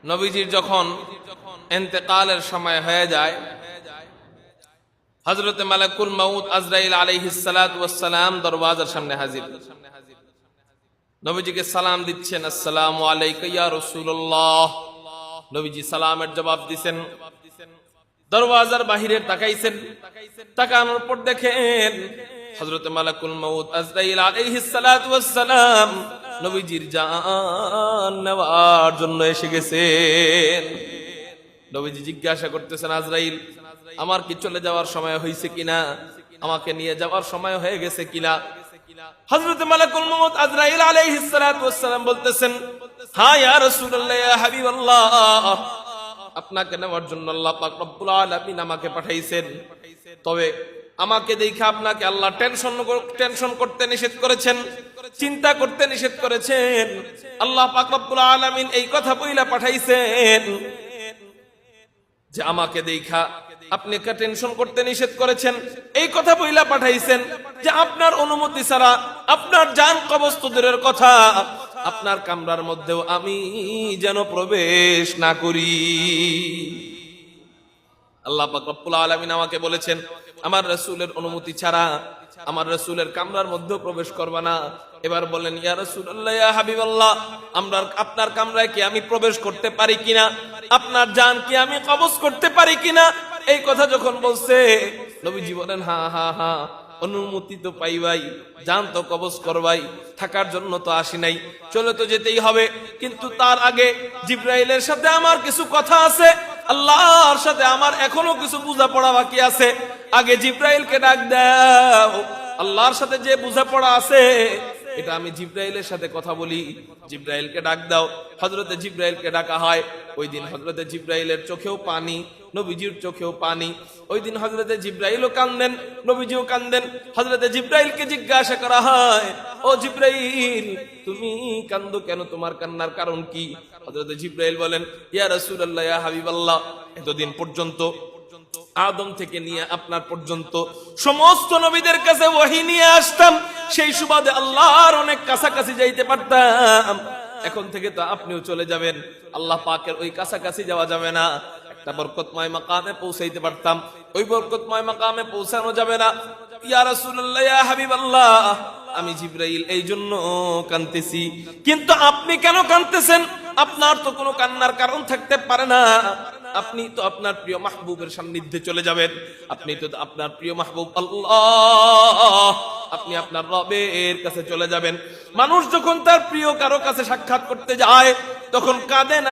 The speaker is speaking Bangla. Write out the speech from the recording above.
নবীজির যখন ইন্তেকালের সময় হয়ে যায়, হযরতে মালাকুল মউত আজরাইল আলাইহিস সালাতু ওয়াস সালাম দরওয়াজার সামনে হাজির। নবীজিকে সালাম দিচ্ছেন, আসসালামু আলাইকা ইয়া রাসূলুল্লাহ। নবীজি সালামের জবাব দিবেন, দরওয়াজার বাহিরে তাকাইছেন। তাকানোর পর দেখেন হযরতে মালাকুল মউত আজরাইল আলাইহিস সালাতু ওয়াস সালাম নবীজির জান নেওয়ার জন্য এসে গেছেন। নবীজি জিজ্ঞাসা করতেছেন, আজরাইল, আমার কি চলে যাওয়ার সময় হয়েছে কিনা, আমাকে নিয়ে যাওয়ার সময় হয়ে গেছে কিনা? হযরত মালাকুল মউত আজরাইল আলাইহিস সালাতু ওয়াস সালাম বলতেছেন, হ্যাঁ ইয়া রাসূলুল্লাহ, ইয়া হাবিবাল্লাহ, আপনাকে নেওয়ার জন্য আল্লাহ পাক রব্বুল আলামিন আমাকে পাঠাইছেন। তবে আমাকে দেখে আপনাকে আল্লাহ টেনশন করতে নিষেধ করেছেন, চিন্তা করতে নিষেধ করেছেন। আল্লাহ পাক রব্বুল আলামিন এই কথা বইলা পাঠাইছেন যে আমাকে দেখা আপনি কা টেনশন করতে নিষেধ করেছেন। এই কথা বইলা পাঠাইছেন যে আপনার অনুমতি ছাড়া আপনার জান কবজ তো দূরের কথা, আপনার কামরার মধ্যেও আমি যেন প্রবেশ না করি। আল্লাহ পাক রব্বুল আলামিন আমাকে বলেছেন, আমার রাসূলের অনুমতি ছাড়া আমার রাসূলের কামরার মধ্যে প্রবেশ করবা না। এবার বলেন, ইয়া রাসূলুল্লাহ, ইয়া হাবিবাল্লাহ, আপনার কামরায় কি আমি প্রবেশ করতে পারি কিনা, আপনার জান কি আমি কবজ করতে পারি কিনা? এই কথা যখন বলছে, নবীজি বলেন, হ্যাঁ হ্যাঁ হ্যাঁ, অনুমতি তো পাইবাই, জান তো কবজ করবাই, থাকার জন্য তো আসি নাই, চলে তো যেতেই হবে। কিন্তু তার আগে জিবরাইলের সাথে আমার কিছু কথা আছে, আল্লাহর সাথে আমার এখনো কিছু বোঝাপড়া বাকি আছে। আগে জিবরাইলকে ডাক দাও, আল্লাহর সাথে যে বোঝাপড়া আছে এটা আমি জিবরাইলের সাথে কথা বলি। জিবরাইলকে ডাক দাও। হযরতে জিবরাইলকে ডাকা হয়। ওই দিন হযরতে জিবরাইলের চোখেও পানি, নবীজির চোখেও পানি। ওই দিন হযরতে জিবরাইলও কান্দেন, নবীজিও কান্দেন। হযরতে জিবরাইলকে জিজ্ঞাসা করা হয়, ও জিবরাইল, তুমি কান্দো কেন, তোমার কান্নার কারণ কি? হযরতে জিবরাইল বলেন, ইয়া রাসূলুল্লাহ, ইয়া হাবিবাল্লাহ, এতদিন পর্যন্ত আদম থেকে নিয়ে আপনার পর্যন্ত সমস্ত নবীদের কাছে ওহী নিয়ে আসতাম, সেই সুবাদে আল্লাহর অনেক কাছাকাছি যাইতে পারতাম। এখন থেকে তো আপনিও চলে যাবেন, আল্লাহ পাকের ওই কাছাকাছি যাওয়া যাবে না। একটা বরকতময় মাকামে পৌঁছাইতে পারতাম, ওই বরকতময় মাকামে পৌঁছানো যাবে না। ইয়া রাসূলুল্লাহ, ইয়া হাবিবাল্লাহ, আমি জিবরাইল এই জন্য কাঁদতেছি। কিন্তু আপনি কেন কাঁদতেছেন? আপনার তো কোনো কান্নার কারণ থাকতে পারে না। আপনি তো আপনার প্রিয় মাহবুবের সান্নিধ্যে চলে যাবেন। আপনি তো আপনার প্রিয় মাহবুব আল্লাহ, আপনি আপনার রবের কাছে চলে যাবেন। মানুষ যখন তার প্রিয় কারো কাছে সাক্ষাৎ করতে যায় তখন কাঁদে না।